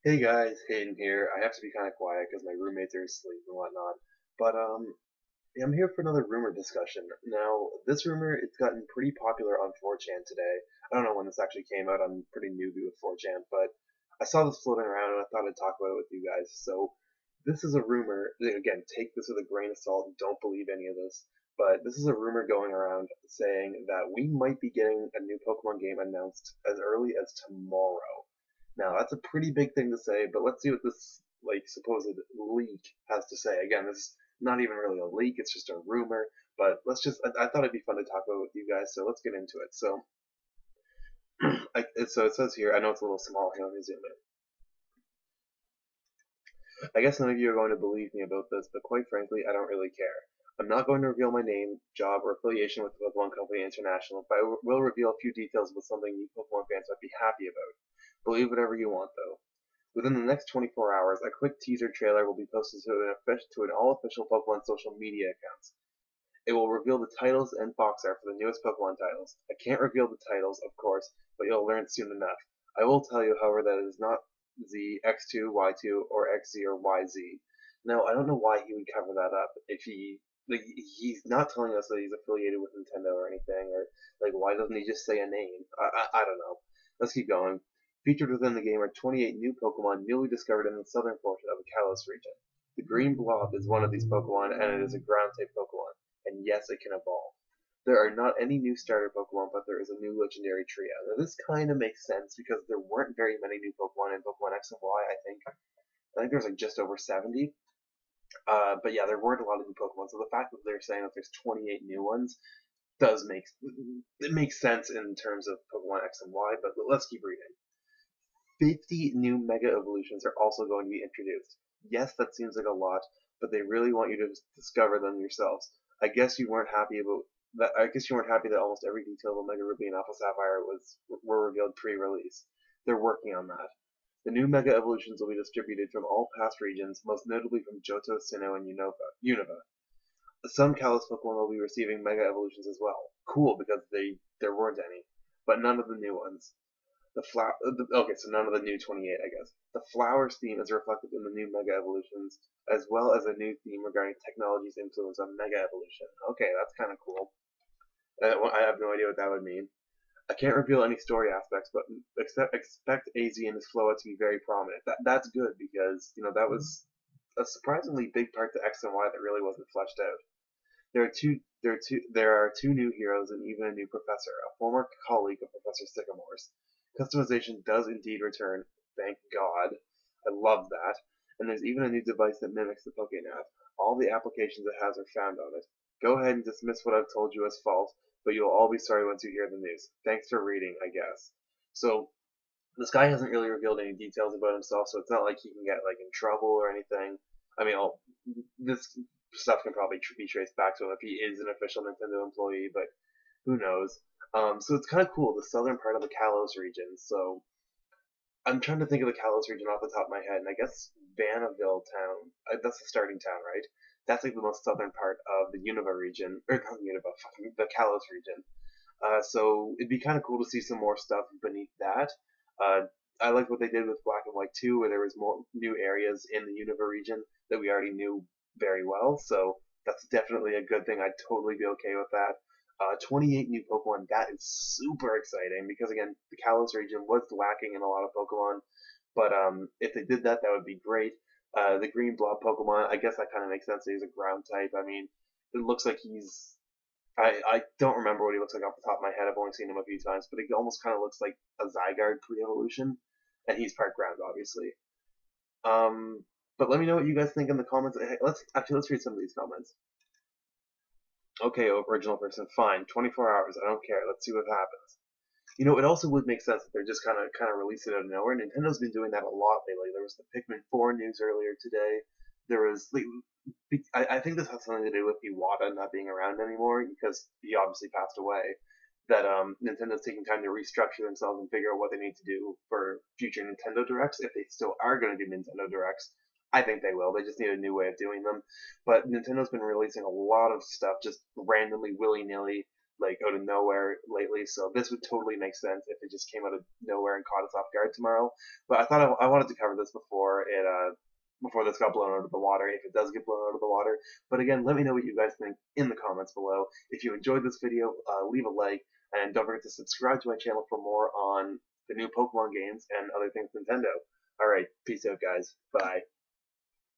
Hey guys, Hayden here. I have to be kind of quiet because my roommates are asleep and whatnot. But yeah, I'm here for another rumor discussion. Now, this rumor it's gotten pretty popular on 4chan today. I don't know when this actually came out. I'm pretty newbie with 4chan, but I saw this floating around and I thought I'd talk about it with you guys. So, this is a rumor. Again, take this with a grain of salt. Don't believe any of this. But this is a rumor going around saying that we might be getting a new Pokemon game announced as early as tomorrow. Now, that's a pretty big thing to say, but let's see what this like supposed leak has to say. Again, this is not even really a leak; it's just a rumor. But I thought it'd be fun to talk about it with you guys, so let's get into it. So, so it says here. I know it's a little small here. Let me zoom in. I guess none of you are going to believe me about this, but quite frankly, I don't really care. I'm not going to reveal my name, job, or affiliation with the Pokemon Company International, but I will reveal a few details about something you Pokemon fans might be happy about. Believe whatever you want, though. Within the next 24 hours, a quick teaser trailer will be posted to an all-official Pokemon social media accounts. It will reveal the titles and box art for the newest Pokemon titles. I can't reveal the titles, of course, but you'll learn soon enough. I will tell you, however, that it is not Z, X2, Y2, or XZ or YZ. Now, I don't know why he would cover that up if he's not telling us that he's affiliated with Nintendo or anything, or like why doesn't he just say a name? I don't know. Let's keep going. Featured within the game are 28 new Pokemon newly discovered in the southern portion of the Kalos region. The green blob is one of these Pokemon, and it is a ground type Pokemon. And yes, it can evolve. There are not any new starter Pokemon, but there is a new legendary trio. Now, this kind of makes sense because there weren't very many new Pokemon in Pokemon X and Y, I think. I think there's like just over 70. But yeah, there weren't a lot of new Pokemon, so the fact that they're saying that there's 28 new ones does make it makes sense in terms of Pokemon X and Y. But let's keep reading. 50 new Mega Evolutions are also going to be introduced. Yes, that seems like a lot, but they really want you to discover them yourselves. I guess you weren't happy that almost every detail of Omega Ruby and Alpha Sapphire were revealed pre-release. They're working on that. The new Mega Evolutions will be distributed from all past regions, most notably from Johto, Sinnoh, and Unova. Some Kalos Pokemon will be receiving Mega Evolutions as well. Cool, because there weren't any, but none of the new ones. Okay, so none of the new 28, I guess. The flowers theme is reflected in the new Mega Evolutions, as well as a new theme regarding technology's influence on Mega Evolution. Okay, that's kind of cool. I have no idea what that would mean. I can't reveal any story aspects, but expect AZ and his Floa to be very prominent. That's good because that was a surprisingly big part to X and Y that really wasn't fleshed out. There are two new heroes and even a new professor, a former colleague of Professor Sycamore's. Customization does indeed return, thank God. I love that. And there's even a new device that mimics the PokéNav. All the applications it has are found on it. Go ahead and dismiss what I've told you as false, but you'll all be sorry once you hear the news. Thanks for reading, I guess. So this guy hasn't really revealed any details about himself, so it's not like he can get like in trouble or anything. I mean, this stuff can probably be traced back to him if he is an official Nintendo employee, but who knows? So it's kind of cool, the southern part of the Kalos region. So I'm trying to think of the Kalos region off the top of my head, and I guess Vanaville town, that's the starting town, right? That's like the most southern part of the Unova region, or not Unova, fucking the Kalos region. So it'd be kind of cool to see some more stuff beneath that. Uh, I like what they did with Black and White 2, where there was more new areas in the Unova region that we already knew very well. So that's definitely a good thing. I'd totally be okay with that. 28 new Pokemon, that is super exciting because again, the Kalos region was lacking in a lot of Pokemon, but if they did that, that would be great. The Green Blob Pokemon, I guess that kind of makes sense. He's a ground type. I mean, it looks like I don't remember what he looks like off the top of my head. I've only seen him a few times, but he almost kind of looks like a Zygarde pre-evolution, and he's part ground, obviously. But let me know what you guys think in the comments. Hey, let's read some of these comments. Okay, original person, fine. 24 hours, I don't care. Let's see what happens. It also would make sense that they're just kind of releasing it out of nowhere. Nintendo's been doing that a lot lately. There was the Pikmin 4 news earlier today. There was like, I think this has something to do with Iwata not being around anymore because he obviously passed away. That Nintendo's taking time to restructure themselves and figure out what they need to do for future Nintendo Directs if they still are going to do Nintendo Directs. I think they will. They just need a new way of doing them. But Nintendo's been releasing a lot of stuff just randomly, willy nilly. like out of nowhere lately, so this would totally make sense if it just came out of nowhere and caught us off guard tomorrow. But I thought I wanted to cover this before this got blown out of the water, if it does get blown out of the water. But again, let me know what you guys think in the comments below. If you enjoyed this video, leave a like, and don't forget to subscribe to my channel for more on the new Pokemon games and other things Nintendo. Alright, peace out guys. Bye.